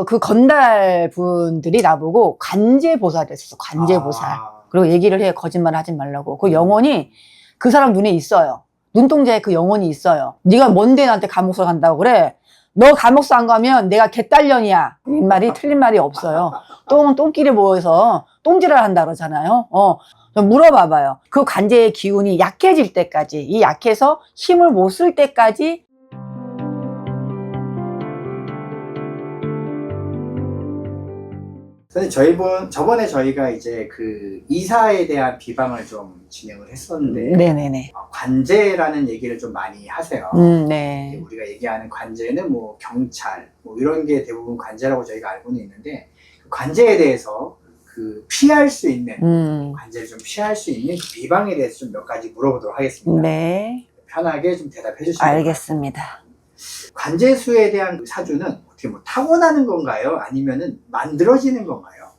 그 건달 분들이 나보고 관제보살을 했었어. 관제보살. 그리고 얘기를 해. 거짓말 하지 말라고. 그 영혼이 그 사람 눈에 있어요. 눈동자에 그 영혼이 있어요. 네가 뭔데 나한테 감옥소 간다고 그래? 너 감옥소 안 가면 내가 개딸년이야. 이 말이 틀린 말이 없어요. 똥끼리 모여서 똥질을 한다 그러잖아요. 좀 물어봐봐요. 그 관제의 기운이 약해질 때까지, 이 약해서 힘을 못 쓸 때까지. 선생님, 저번에 저희가 이제 그 이사에 대한 비방을 좀 진행을 했었는데, 네네네. 관제라는 얘기를 좀 많이 하세요. 네. 우리가 얘기하는 관제는 뭐 경찰, 뭐 이런 게 대부분 관제라고 저희가 알고는 있는데, 그 관제에 대해서 그 피할 수 있는, 관제를 좀 피할 수 있는 그 비방에 대해서 좀 몇 가지 물어보도록 하겠습니다. 네. 편하게 좀 대답해 주시면 알겠습니다. 관제수에 대한 사주는 어떻게 뭐 타고나는 건가요? 아니면은 만들어지는 건가요?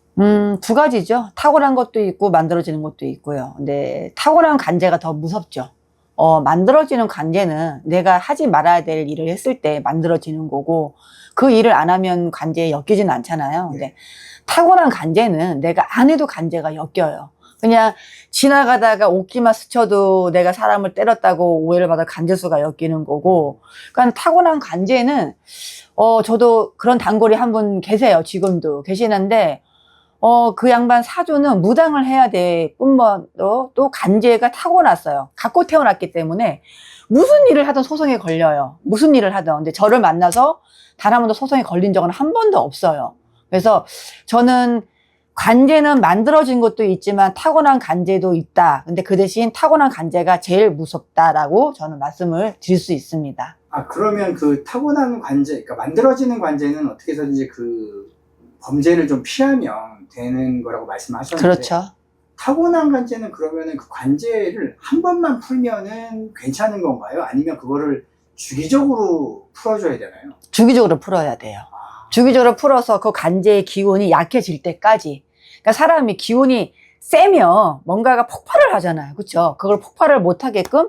두 가지죠. 타고난 것도 있고 만들어지는 것도 있고요. 근데 타고난 관제가 더 무섭죠. 만들어지는 관제는 내가 하지 말아야 될 일을 했을 때 만들어지는 거고, 그 일을 안 하면 관제에 엮이지는 않잖아요. 근데 타고난 관제는 내가 안 해도 관제가 엮여요. 그냥 지나가다가 옷기만 스쳐도 내가 사람을 때렸다고 오해를 받아 관제수가 엮이는 거고, 그러니까 타고난 관제는 저도 그런 단골이 한 분 계세요. 지금도 계시는데, 그 양반 사주는 무당을 해야 될 뿐만도 또 관제가 타고났어요. 갖고 태어났기 때문에 무슨 일을 하든 소송에 걸려요. 무슨 일을 하든. 근데 저를 만나서 단 한 번도 소송에 걸린 적은 한 번도 없어요. 그래서 저는 관제는 만들어진 것도 있지만 타고난 관제도 있다. 근데 그 대신 타고난 관제가 제일 무섭다라고 저는 말씀을 드릴 수 있습니다. 그러면 그 타고난 관제, 그러니까 만들어지는 관제는 어떻게 해서든지 그 범죄를 좀 피하면 되는 거라고 말씀하셨는데, 그렇죠. 타고난 관제는 그러면은 그 관제를 한 번만 풀면은 괜찮은 건가요? 아니면 그거를 주기적으로 풀어줘야 되나요? 주기적으로 풀어야 돼요. 주기적으로 풀어서 그 관제의 기운이 약해질 때까지. 그러니까 사람이 기운이 세면 뭔가가 폭발을 하잖아요. 그렇죠? 그걸 폭발을 못 하게끔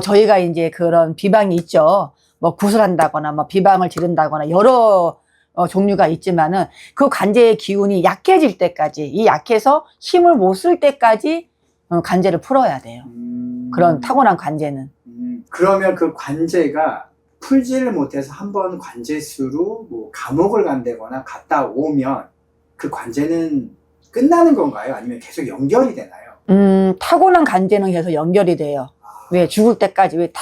저희가 이제 그런 비방이 있죠. 뭐 구슬한다거나 뭐 비방을 지른다거나 여러 종류가 있지만은 그 관제의 기운이 약해질 때까지, 이 약해서 힘을 못 쓸 때까지 관제를 풀어야 돼요. 그런 타고난 관제는. 그러면 그 관제가 풀지를 못해서 한번 관제수로 뭐 감옥을 간다거나 갔다 오면 그 관제는 끝나는 건가요? 아니면 계속 연결이 되나요? 타고난 관제는 계속 연결이 돼요. 왜? 죽을 때까지. 왜?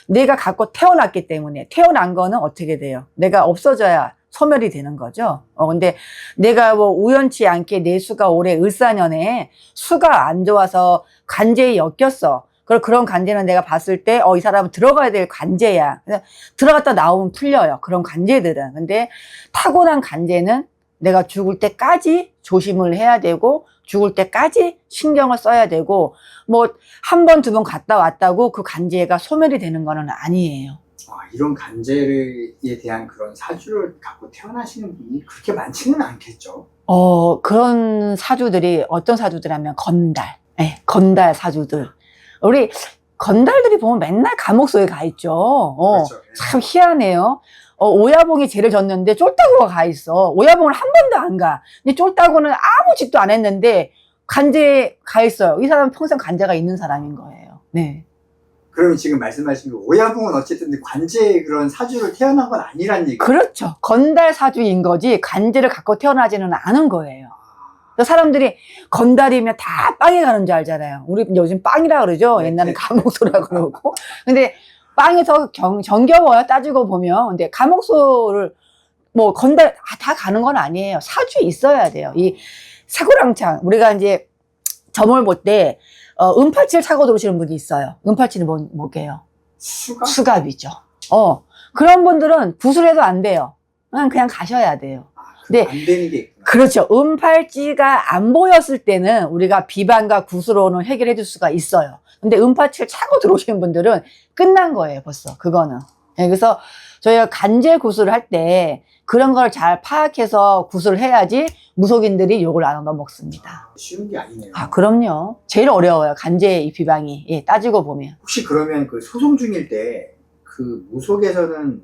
내가 갖고 태어났기 때문에. 태어난 거는 어떻게 돼요? 내가 없어져야 소멸이 되는 거죠. 근데 내가 뭐 우연치 않게 내 수가 올해 을사년에 수가 안 좋아서 관제에 엮였어. 그런 관제는 내가 봤을 때, 이 사람은 들어가야 될 관제야. 들어갔다 나오면 풀려요. 그런 관제들은. 근데 타고난 관제는 내가 죽을 때까지 조심을 해야 되고, 죽을 때까지 신경을 써야 되고, 뭐, 한 번, 두 번 갔다 왔다고 그 관제가 소멸이 되는 거는 아니에요. 이런 관제에 대한 그런 사주를 갖고 태어나시는 분이 그렇게 많지는 않겠죠? 그런 사주들이, 어떤 사주들하면 건달. 네, 건달 사주들. 우리 건달들이 보면 맨날 감옥소에 가 있죠. 그렇죠. 참 희한해요. 오야봉이 죄를 졌는데 쫄따구가 가 있어. 오야봉을 한 번도 안 가. 근데 쫄따구는 아무 짓도 안 했는데 관제에 가 있어요. 이 사람은 평생 관제가 있는 사람인 거예요. 네. 그러면 지금 말씀하신 그 오야봉은 어쨌든 관제의 그런 사주를 태어난 건 아니란 얘기예요? 그렇죠. 건달 사주인 거지 관제를 갖고 태어나지는 않은 거예요. 사람들이 건달이면 다 빵에 가는 줄 알잖아요. 우리 요즘 빵이라 그러죠. 옛날엔 감옥소라 그러고. 근데 빵이 더 정겨워요. 따지고 보면. 근데 감옥소를 뭐 건달 다 가는 건 아니에요. 사주에 있어야 돼요. 이 사고랑창 우리가 이제 점을 볼 때 은팔치를 차고 들어오시는 분이 있어요. 은팔치는 뭐게요? 수갑이죠. 그런 분들은 구슬해도 안 돼요. 그냥 가셔야 돼요. 네. 안 되는 게 있구나. 그렇죠. 은팔찌가 안 보였을 때는 우리가 비방과 구슬로는 해결해 줄 수가 있어요. 근데 은팔찌를 차고 들어오시는 분들은 끝난 거예요, 벌써. 그거는. 네, 그래서 저희가 관제 구슬을 할 때 그런 걸 잘 파악해서 구슬을 해야지 무속인들이 욕을 안 얻어먹습니다. 쉬운 게 아니네요. 그럼요. 제일 어려워요. 관제 이 비방이. 예, 따지고 보면. 혹시 그러면 그 소송 중일 때 그 무속에서는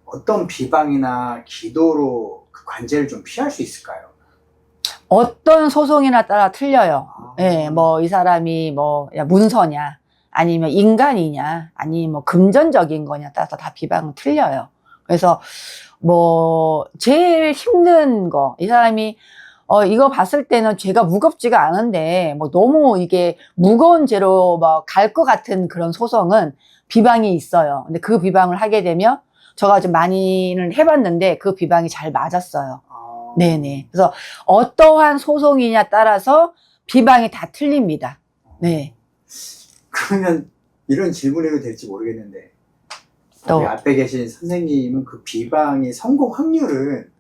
어떤 비방이나 기도로 그 관제를 좀 피할 수 있을까요? 어떤 소송이나 따라 틀려요. 예, 뭐, 이 사람이 뭐, 야, 문서냐, 아니면 인간이냐, 아니면 뭐, 금전적인 거냐 따라서 다 비방은 틀려요. 그래서, 뭐, 제일 힘든 거, 이 사람이, 이거 봤을 때는 죄가 무겁지가 않은데, 뭐, 너무 이게 무거운 죄로 막 갈 것 같은 그런 소송은 비방이 있어요. 근데 그 비방을 하게 되면, 제가 좀 많이는 해봤는데, 그 비방이 잘 맞았어요. 네네. 그래서 어떠한 소송이냐 따라서 비방이 다 틀립니다. 네. 그러면 이런 질문해도 될지 모르겠는데 또. 우리 앞에 계신 선생님은 그 비방의 성공 확률은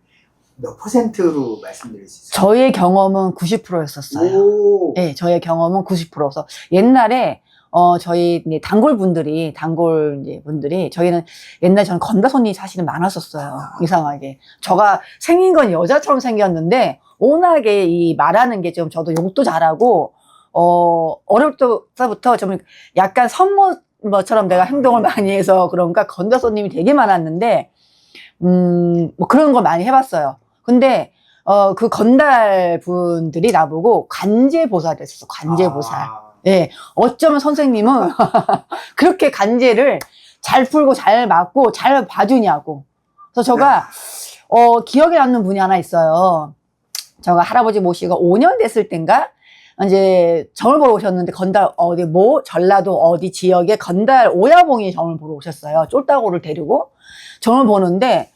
몇 %로 말씀드릴 수 있어요? 저의 경험은 90%였었어요. 오. 네, 저의 경험은 90%서 옛날에 저희 이제 단골 분들이 저희는 옛날에 저는 건다손이 사실은 많았었어요. 이상하게. 저가 생긴 건 여자처럼 생겼는데 워낙에 이 말하는 게 좀 저도 욕도 잘하고 어릴 때부터 좀 약간 선모처럼 내가 행동을 많이 해서 그런가 건다손님이 되게 많았는데 뭐 그런 걸 많이 해봤어요. 근데 그 건달 분들이 나보고 관제보살을 했었어. 관제보살. 예, 어쩌면 선생님은 그렇게 관제를 잘 풀고 잘 맞고 잘 봐주냐고. 그래서 제가 기억에 남는 분이 하나 있어요. 제가 할아버지 모시고 5년 됐을 땐가 이제 점을 보러 오셨는데 건달 전라도 어디 지역에 건달 오야봉이 점을 보러 오셨어요. 쫄따구를 데리고 점을 보는데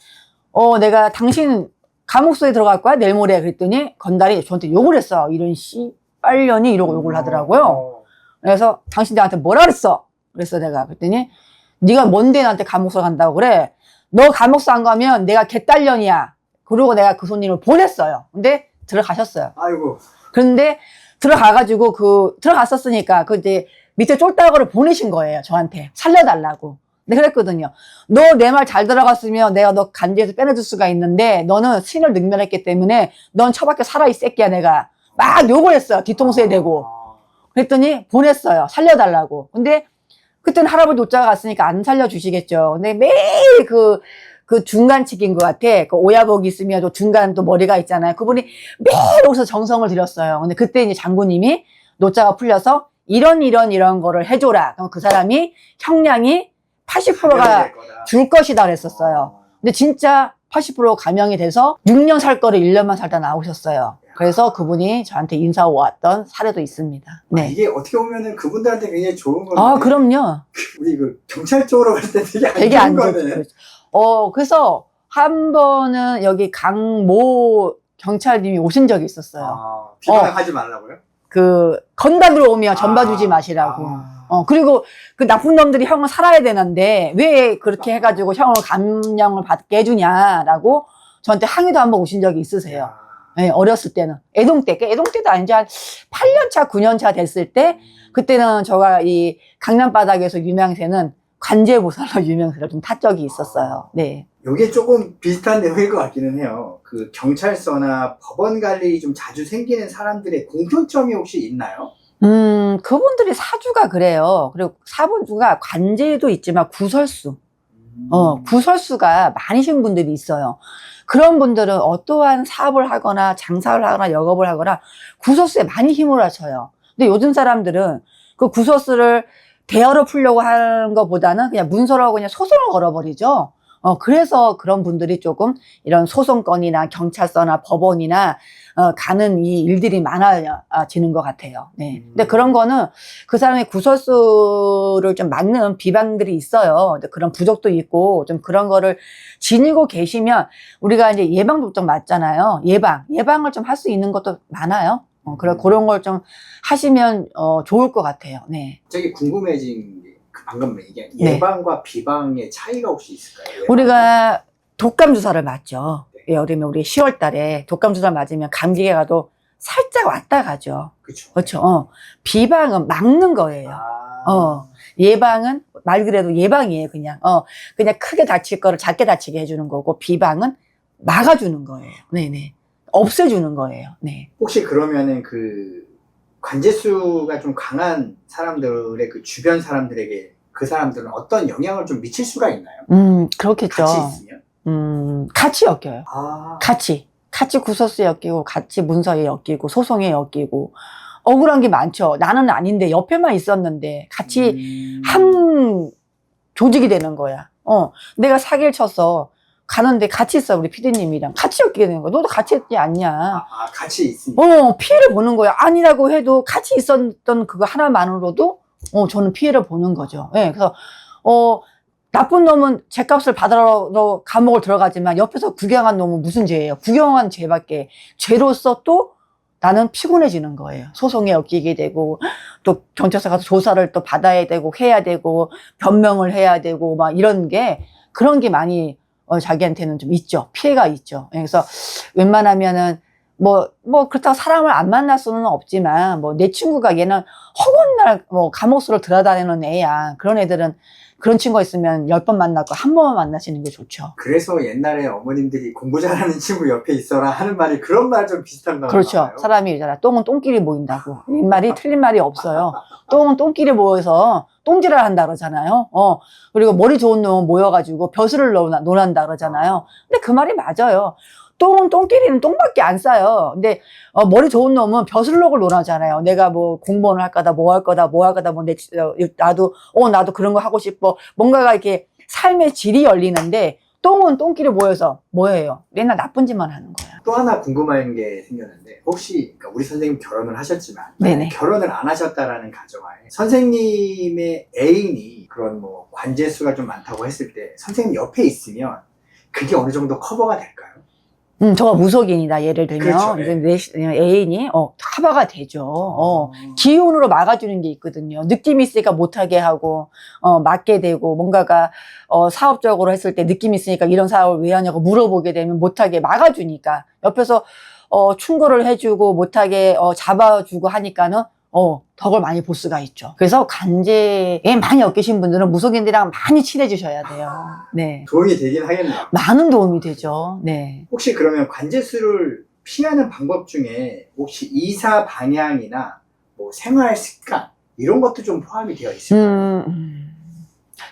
내가 당신 감옥소에 들어갈 거야 내일 모레 그랬더니 건달이 저한테 욕을 했어. 이런 빨년이 이러고 욕을 하더라고요. 그래서 당신 나한테 뭐라 그랬어? 그래서 내가 그랬더니 네가 뭔데 나한테 감옥소 간다고 그래? 너 감옥소 안 가면 내가 개딸년이야. 그러고 내가 그 손님을 보냈어요. 근데 들어가셨어요. 아이고. 그런데 들어갔었으니까 그 이제 밑에 쫄따구를 보내신 거예요. 저한테 살려달라고. 네, 그랬거든요. 너 내 말 잘 들어갔으면 내가 너 간지에서 빼내줄 수가 있는데 너는 신을 능멸했기 때문에 넌 처밖에 살아 이 새끼야. 내가 막 욕을 했어요. 뒤통수에 대고. 그랬더니 보냈어요. 살려달라고. 근데 그때는 할아버지 노자가 갔으니까 안 살려주시겠죠. 근데 매일 그 중간치기인 것 같아. 그 오야복이 있으면 또 중간 또 머리가 있잖아요. 그분이 매일 여기서 정성을 들였어요. 근데 그때 이제 장군님이 노자가 풀려서 이런 거를 해줘라. 그럼 그 사람이 형량이 80%가 줄 것이다 그랬었어요. 근데 진짜 80% 감형이 돼서 6년 살 거를 1년만 살다 나오셨어요. 그래서 그분이 저한테 인사 왔던 사례도 있습니다. 네. 이게 어떻게 보면은 그분들한테 굉장히 좋은 건데. 아, 그럼요. 우리 경찰 쪽으로 갈 때 되게 안 안 좋은 좋죠. 거네. 그래서 한 번은 여기 강모 경찰님이 오신 적이 있었어요. 비방하지 말라고요? 건달으로 오면 전 봐주지 마시라고. 그리고 그 나쁜 놈들이 형을 살아야 되는데 왜 그렇게 해가지고 형을 감형을 받게 해주냐라고 저한테 항의도 한번 오신 적이 있으세요. 네, 어렸을 때는. 애동 때도 아니지, 한 8년차, 9년차 됐을 때, 그때는 제가 이 강남바닥에서 유명세는 관제보살로 유명세를 좀 탔 적이 있었어요. 네. 이게 조금 비슷한 내용일 것 같기는 해요. 그 경찰서나 법원 갈 일이 좀 자주 생기는 사람들의 공통점이 혹시 있나요? 그분들이 사주가 그래요. 그리고 사분주가 관제도 있지만 구설수. 구설수가 많으신 분들이 있어요. 그런 분들은 어떠한 사업을 하거나 장사를 하거나 영업을 하거나 구설수에 많이 힘을 합쳐요. 근데 요즘 사람들은 그 구설수를 대여로 풀려고 하는 것보다는 그냥 문서로 그냥 소송을 걸어버리죠. 그래서 그런 분들이 조금 이런 소송건이나 경찰서나 법원이나 가는 이 일들이 많아지는 것 같아요. 네. 근데 그런 거는 그 사람의 구설수를 좀 막는 비방들이 있어요. 근데 그런 부족도 있고 좀 그런 거를 지니고 계시면 우리가 이제 예방도 좀 맞잖아요. 예방을 좀 할 수 있는 것도 많아요. 그런 걸 좀 하시면 좋을 것 같아요. 네. 되게 궁금해진 게 방금 얘기한 예방과 비방의 차이가 혹시 있을까요? 우리가 독감 주사를 맞죠. 여름에 우리 10월 달에 독감 주사 맞으면 감기가 가도 살짝 왔다 가죠. 그렇죠. 비방은 막는 거예요. 예방은 말 그대로 예방이에요. 그냥 크게 다칠 거를 작게 다치게 해주는 거고 비방은 막아주는 거예요. 네네. 없애주는 거예요. 네. 혹시 그러면은 관제수가 좀 강한 사람들의 그 주변 사람들에게 그 사람들은 어떤 영향을 좀 미칠 수가 있나요? 그렇겠죠. 같이 있으면? 같이 엮여요. 아, 같이 구설수에 엮이고, 같이 문서에 엮이고, 소송에 엮이고, 억울한 게 많죠. 나는 아닌데, 옆에만 있었는데, 같이 한 조직이 되는 거야. 내가 사기를 쳤어. 가는데 같이 있어, 우리 피디님이랑. 같이 엮이게 되는 거야. 너도 같이 했지 않냐. 같이 있으니까. 피해를 보는 거야. 아니라고 해도 같이 있었던 그거 하나만으로도, 저는 피해를 보는 거죠. 예, 그래서, 나쁜 놈은 죄값을 받으러 감옥을 들어가지만 옆에서 구경한 놈은 무슨 죄예요? 구경한 죄밖에. 죄로서 또 나는 피곤해지는 거예요. 소송에 엮이게 되고, 또 경찰서 가서 조사를 또 받아야 되고, 해야 되고, 변명을 해야 되고, 막 이런 게, 그런 게 많이, 자기한테는 좀 있죠. 피해가 있죠. 그래서 웬만하면은, 그렇다고 사람을 안 만날 수는 없지만, 내 친구가 얘는 허구날, 감옥수를 들어다니는 애야. 그런 애들은, 그런 친구가 있으면 10번 만났고, 한 번만 만나시는 게 좋죠. 그래서 옛날에 어머님들이 공부 잘하는 친구 옆에 있어라 하는 말이 그런 말 좀 비슷한 거 그렇죠. 같아요. 사람이 있잖아. 똥은 똥끼리 모인다고. 이 말이 틀린 말이 없어요. 똥은 똥끼리 모여서 똥질을 한다 그러잖아요. 그리고 머리 좋은 놈은 모여가지고 벼슬을 논한다 그러잖아요. 근데 그 말이 맞아요. 똥은 똥끼리는 똥밖에 안 싸요. 근데 머리 좋은 놈은 벼슬록을 논하잖아요. 내가 공무원을 할 거다, 뭐 할 거다, 나도 그런 거 하고 싶어. 뭔가가 이렇게 삶의 질이 열리는데 똥은 똥끼리 모여서 뭐예요? 맨날 나쁜 짓만 하는 거야. 또 하나 궁금한 게 생겼는데 혹시 그러니까 우리 선생님 결혼을 하셨지만 네네. 결혼을 안 하셨다라는 가정하에 선생님의 애인이 그런 관제수가 좀 많다고 했을 때 선생님 옆에 있으면 그게 어느 정도 커버가 될까요? 저가 무속인이다, 예를 들면. 그렇죠, 이제 내 애인이, 커버가 되죠. 기운으로 막아주는 게 있거든요. 느낌이 있으니까 못하게 하고, 맞게 되고, 뭔가가, 사업적으로 했을 때 느낌이 있으니까 이런 사업을 왜 하냐고 물어보게 되면 못하게 막아주니까. 옆에서, 충고를 해주고, 못하게, 잡아주고 하니까는, 덕을 많이 볼 수가 있죠. 그래서 간제에 많이 엮이신 분들은 무속인들이랑 많이 친해지셔야 돼요. 네. 도움이 되긴 하겠네요. 많은 도움이 되죠. 네. 혹시 그러면 관제수를 피하는 방법 중에 혹시 이사 방향이나 생활 습관 이런 것도 좀 포함이 되어 있을까요?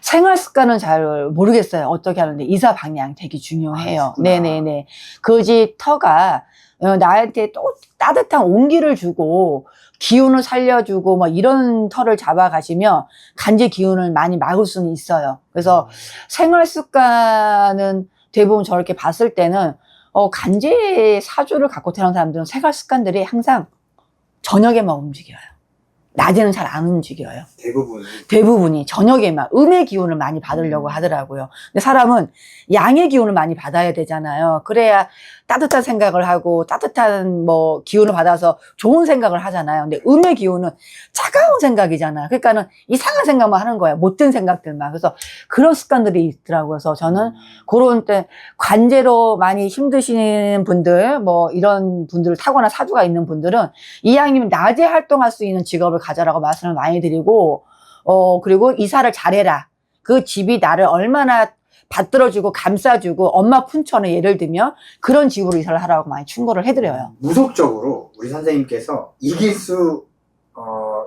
생활 습관은 잘 모르겠어요. 어떻게 하는데 이사 방향 되게 중요해요. 네네네. 그 집 터가 나한테 또 따뜻한 온기를 주고 기운을 살려주고 이런 터를 잡아가시면 간제 기운을 많이 막을 수는 있어요. 그래서 생활 습관은 대부분 저렇게 봤을 때는 간제 사주를 갖고 태어난 사람들은 생활 습관들이 항상 저녁에만 움직여요. 낮에는 잘 안 움직여요. 대부분이 저녁에만 음의 기운을 많이 받으려고 하더라고요. 근데 사람은 양의 기운을 많이 받아야 되잖아요. 그래야 따뜻한 생각을 하고 따뜻한 기운을 받아서 좋은 생각을 하잖아요. 근데 음의 기운은 차가운 생각이잖아요. 그러니까는 이상한 생각만 하는 거예요. 못된 생각들만. 그래서 그런 습관들이 있더라고요. 그래서 저는 그런 때 관제로 많이 힘드시는 분들, 이런 분들 타고난 사주가 있는 분들은 이왕이면 낮에 활동할 수 있는 직업을 가져라고 말씀을 많이 드리고, 그리고 이사를 잘해라. 그 집이 나를 얼마나 받들어주고 감싸주고 엄마 품처럼 예를 들면 그런 집으로 이사를 하라고 많이 충고를 해드려요. 무속적으로 우리 선생님께서 이길 수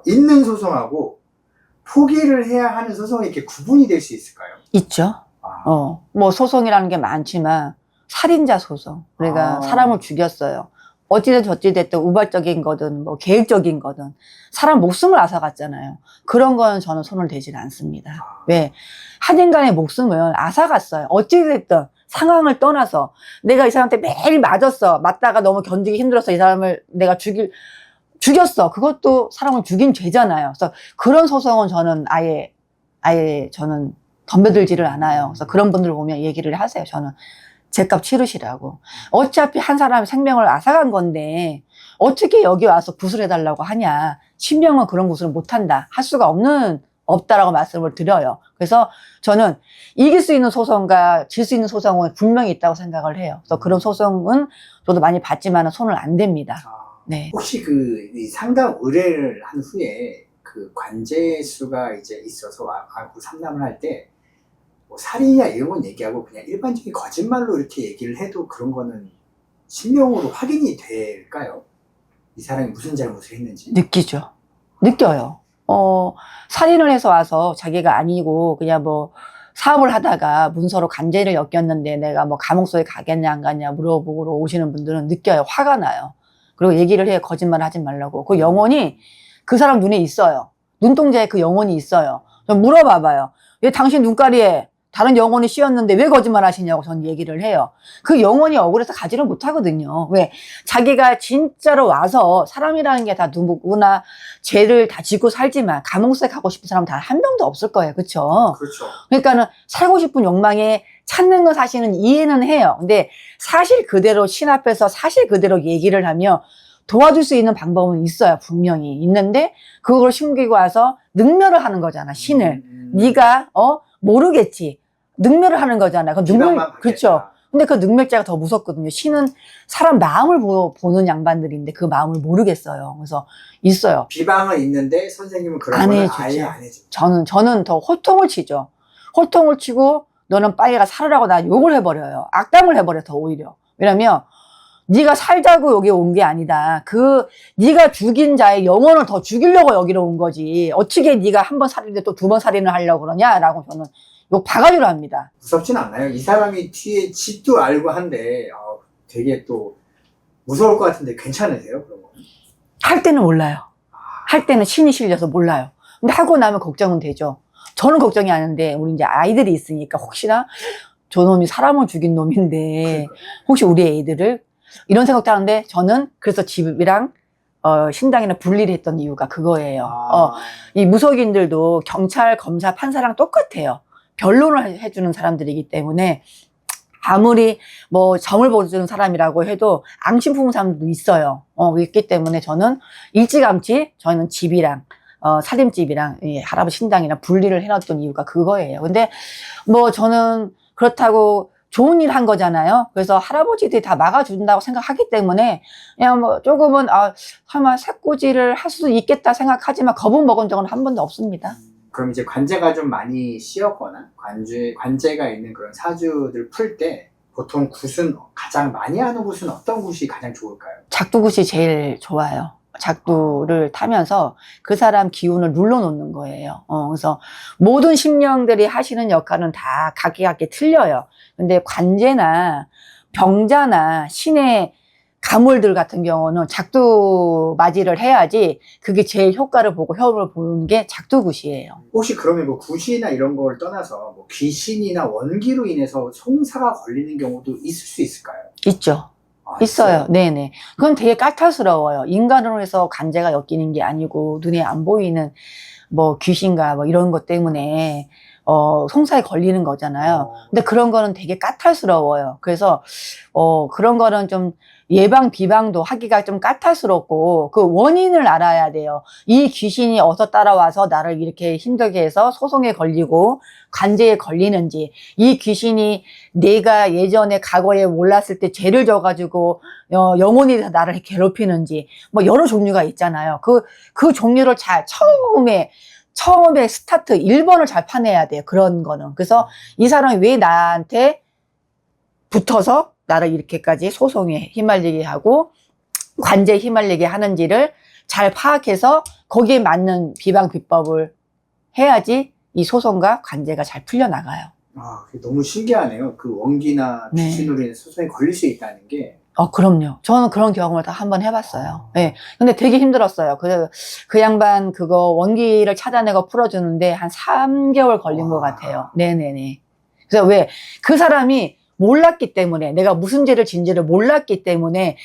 있는 소송하고 포기를 해야 하는 소송이 이렇게 구분이 될 수 있을까요? 있죠. 소송이라는 게 많지만 살인자 소송. 내가 사람을 죽였어요. 어찌든 저찌됐든 우발적인 거든 계획적인 거든 사람 목숨을 앗아갔잖아요. 그런 건 저는 손을 대질 않습니다. 왜? 한 인간의 목숨을 앗아갔어요. 어찌됐든 상황을 떠나서 내가 이 사람한테 매일 맞다가 너무 견디기 힘들어서 이 사람을 내가 죽였어. 그것도 사람을 죽인 죄잖아요. 그래서 그런 소송은 저는 아예 저는 덤벼들지를 않아요. 그래서 그런 분들 보면 얘기를 하세요. 저는 제값 치르시라고. 어차피 한 사람의 생명을 앗아간 건데 어떻게 여기 와서 구술해달라고 하냐. 신명은 그런 구술을 못한다. 할 수가 없다라고 말씀을 드려요. 그래서 저는 이길 수 있는 소송과 질 수 있는 소송은 분명히 있다고 생각을 해요. 그래서 그런 소송은 저도 많이 받지만 손을 안 댑니다. 네. 혹시 이 상담 의뢰를 한 후에 그 관제수가 이제 있어서 와고 상담을 할 때 살인이나 이런 건 얘기하고 그냥 일반적인 거짓말로 이렇게 얘기를 해도 그런 거는 신명으로 확인이 될까요? 이 사람이 무슨 잘못을 했는지. 느껴요. 살인을 해서 와서 자기가 아니고 그냥 사업을 하다가 문서로 관제를 엮였는데 내가 뭐 감옥소에 가겠냐 안 가냐 물어보고 오시는 분들은 느껴요. 화가 나요. 그리고 얘기를 해요. 거짓말 하지 말라고. 그 영혼이 그 사람 눈에 있어요. 눈동자에 그 영혼이 있어요. 좀 물어봐봐요. 왜 당신 눈가리에 다른 영혼이 씌었는데 왜 거짓말 하시냐고 전 얘기를 해요. 그 영혼이 억울해서 가지를 못하거든요. 왜? 자기가 진짜로 와서 사람이라는 게 다 누구나 죄를 다 짓고 살지만 감옥에 가고 싶은 사람 단 한 명도 없을 거예요. 그렇죠? 그렇죠. 그러니까는 살고 싶은 욕망에 찾는 건 사실은 이해는 해요. 근데 사실 그대로 신 앞에서 사실 그대로 얘기를 하면 도와줄 수 있는 방법은 있어요. 분명히 있는데 그걸 숨기고 와서 능멸을 하는 거잖아. 신을. 네가 모르겠지. 능멸을 하는 거잖아요. 그 능멸, 그렇죠. 근데 그 능멸자가 더 무섭거든요. 신은 사람 마음을 보는 양반들인데 그 마음을 모르겠어요. 그래서 있어요. 비방은 있는데 선생님은 그런 안 걸 해주죠. 아예 안 해줘. 저는 더 호통을 치죠. 호통을 치고 너는 빨리 가 살으라고 나 욕을 해버려요. 악담을 해버려 더 오히려. 왜냐면 네가 살자고 여기 온 게 아니다. 네가 죽인 자의 영혼을 더 죽이려고 여기로 온 거지. 어떻게 네가 한 번 살인데 또 두 번 살인을 하려고 그러냐라고 저는 욕 바가지로 합니다. 무섭진 않나요? 이 사람이 뒤에 집도 알고 한데 되게 또 무서울 것 같은데 괜찮으세요? 그런 거? 할 때는 몰라요. 할 때는 신이 실려서 몰라요. 근데 하고 나면 걱정은 되죠. 저는 걱정이 안 하는데 우리 이제 아이들이 있으니까 혹시나 저놈이 사람을 죽인 놈인데 혹시 우리 애들을 이런 생각도 하는데 저는 그래서 집이랑 신당이랑 분리를 했던 이유가 그거예요. 이 무속인들도 경찰, 검사, 판사랑 똑같아요. 변론을 해주는 사람들이기 때문에 아무리 뭐 점을 보여주는 사람이라고 해도 앙심 품은 사람도 있어요. 있기 때문에 저는 일찌감치 저희는 집이랑 살림집이랑 할아버지 신당이랑 분리를 해놨던 이유가 그거예요. 근데 뭐 저는 그렇다고 좋은 일 한 거잖아요. 그래서 할아버지들이 다 막아준다고 생각하기 때문에 그냥 뭐 조금은 설마 새꼬지를 할 수도 있겠다 생각하지만 겁은 먹은 적은 한 번도 없습니다. 그럼 이제 관제가 좀 많이 씌었거나 관제가 있는 그런 사주들 풀 때 보통 굿은 가장 많이 하는 굿은 어떤 굿이 가장 좋을까요? 작두굿이 제일 좋아요. 작두를 타면서 그 사람 기운을 눌러놓는 거예요. 그래서 모든 신령들이 하시는 역할은 다 각기 틀려요. 근데 관제나 병자나 신의 가물들 같은 경우는 작두 맞이를 해야지 그게 제일 효과를 보고 효험을 보는 게 작두굿이에요. 혹시 그러면 뭐 굿이나 이런 걸 떠나서 뭐 귀신이나 원기로 인해서 송사가 걸리는 경우도 있을 수 있을까요? 있죠. 있어요. 네네. 그건 되게 까탈스러워요. 인간으로 해서 관제가 엮이는 게 아니고 눈에 안 보이는 뭐 귀신과 뭐 이런 것 때문에 송사에 걸리는 거잖아요. 근데 그런 거는 되게 까탈스러워요. 그래서 그런 거는 좀 예방 비방도 하기가 좀 까탈스럽고 그 원인을 알아야 돼요. 이 귀신이 어디서 따라와서 나를 이렇게 힘들게 해서 소송에 걸리고 관제에 걸리는지, 이 귀신이 내가 예전에 과거에 몰랐을 때 죄를 져가지고 영혼이 돼서 나를 괴롭히는지 뭐 여러 종류가 있잖아요. 그 종류를 잘 처음에 스타트 1번을 잘 파내야 돼요. 그런 거는. 그래서 이 사람이 왜 나한테 붙어서 나를 이렇게까지 소송에 휘말리게 하고 관제에 휘말리게 하는지를 잘 파악해서 거기에 맞는 비방 비법을 해야지 이 소송과 관제가 잘 풀려나가요. 그게 너무 신기하네요. 그 원기나 귀신으로 인해 소송에 걸릴 수 있다는 게. 그럼요. 저는 그런 경험을 다 한번 해봤어요. 네. 근데 되게 힘들었어요. 그 양반 그거 원기를 찾아내고 풀어주는데 한 3개월 걸린 것 같아요. 네네네. 그래서 왜? 그 사람이 몰랐기 때문에, 내가 무슨 죄를 진지를 몰랐기 때문에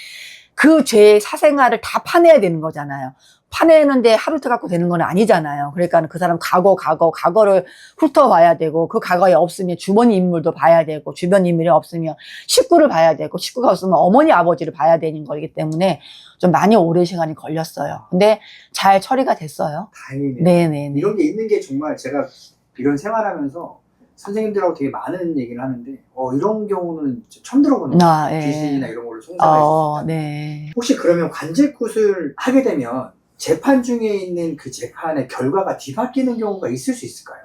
그 죄의 사생활을 다 파내야 되는 거잖아요. 파내는데 하루 이틀 갖고 되는 건 아니잖아요. 그러니까 그 사람 과거를 훑어봐야 되고, 그 과거에 없으면 주변 인물도 봐야 되고, 주변 인물이 없으면 식구를 봐야 되고, 식구가 없으면 어머니 아버지를 봐야 되는 거기 때문에 좀 많이 오랜 시간이 걸렸어요. 근데 잘 처리가 됐어요. 다행이네요. 네네. 이런 게 있는 게 정말 제가 이런 생활하면서 선생님들하고 되게 많은 얘기를 하는데 이런 경우는 처음 들어보는 거예요. 귀신이나 이런 걸로 송사가 있습니다. 네. 혹시 그러면 관제굿을 하게 되면 재판 중에 있는 그 재판의 결과가 뒤바뀌는 경우가 있을 수 있을까요?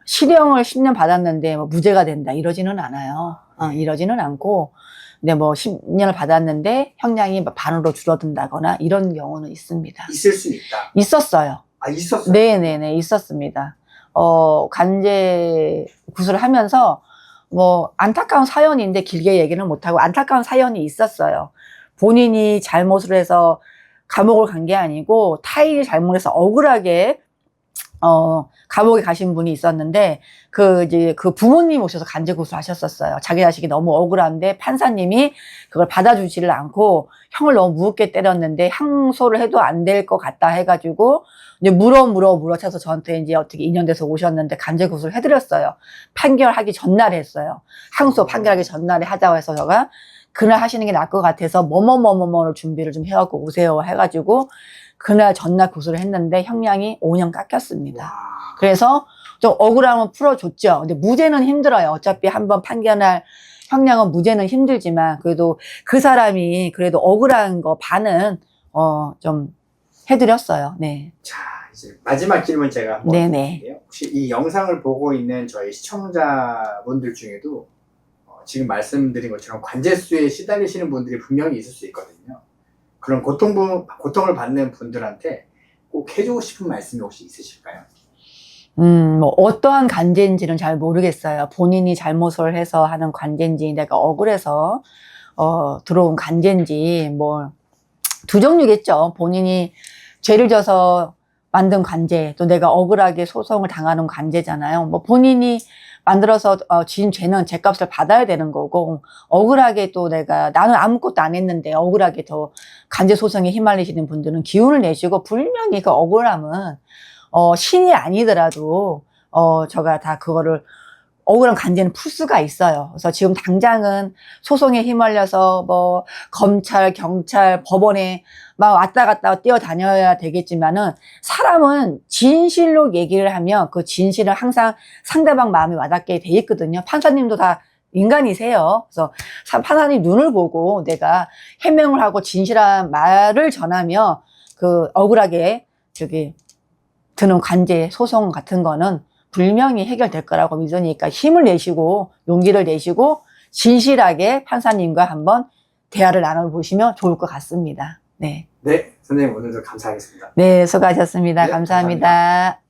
실형을 10년 받았는데 무죄가 된다 이러지는 않아요. 이러지는 않고, 근데 10년을 받았는데 형량이 반으로 줄어든다거나 이런 경우는 있습니다. 있을 수 있다. 있었어요. 있었어요? 네네네, 있었습니다. 관제 구술을 하면서 뭐 안타까운 사연인데 길게 얘기는 못하고 안타까운 사연이 있었어요. 본인이 잘못을 해서 감옥을 간 게 아니고 타인이 잘못해서 억울하게 감옥에 가신 분이 있었는데 이제 그 부모님 오셔서 간제 구술하셨었어요. 자기 자식이 너무 억울한데 판사님이 그걸 받아주지를 않고 형을 너무 무겁게 때렸는데 항소를 해도 안 될 것 같다 해가지고 이제 물어쳐서 저한테 이제 어떻게 인연돼서 오셨는데 간제 구술 해드렸어요. 판결하기 전날에 했어요. 항소 판결하기 전날에 하자고 해서 제가 그날 하시는 게 나을 것 같아서 뭐를 준비를 좀 해갖고 오세요 해가지고 그날 전날 구술을 했는데 형량이 5년 깎였습니다. 와. 그래서 좀 억울함은 풀어줬죠. 근데 무죄는 힘들어요. 어차피 한번 판결할 형량은 무죄는 힘들지만 그래도 그 사람이 그래도 억울한 거 반은 좀 해드렸어요. 네. 자, 이제 마지막 질문 제가 한번 네네. 드릴게요. 혹시 이 영상을 보고 있는 저희 시청자분들 중에도 지금 말씀드린 것처럼 관제수에 시달리시는 분들이 분명히 있을 수 있거든요. 그런 고통을 받는 분들한테 꼭 해주고 싶은 말씀이 혹시 있으실까요? 뭐 어떠한 관제인지는 잘 모르겠어요. 본인이 잘못을 해서 하는 관제인지 내가 억울해서 들어온 관제인지 뭐 두 종류겠죠. 본인이 죄를 져서 만든 관제, 또 내가 억울하게 소송을 당하는 관제잖아요. 뭐 본인이 만들어서 지은 죄는 죄값을 받아야 되는 거고 억울하게 또 나는 아무것도 안 했는데 억울하게 더 관제 소송에 휘말리시는 분들은 기운을 내시고 분명히 그 억울함은 신이 아니더라도 제가 다 그거를 억울한 관제는 풀 수가 있어요. 그래서 지금 당장은 소송에 휘말려서 뭐 검찰, 경찰, 법원에 막 왔다 갔다 뛰어다녀야 되겠지만은 사람은 진실로 얘기를 하면 그 진실은 항상 상대방 마음에 와닿게 돼 있거든요. 판사님도 다 인간이세요. 그래서 판사님 눈을 보고 내가 해명을 하고 진실한 말을 전하면 그 억울하게 드는 관제 소송 같은 거는 분명히 해결될 거라고 믿으니까 힘을 내시고 용기를 내시고 진실하게 판사님과 한번 대화를 나눠보시면 좋을 것 같습니다. 네. 네, 선생님 오늘도 감사하겠습니다. 네, 수고하셨습니다. 네, 감사합니다. 감사합니다.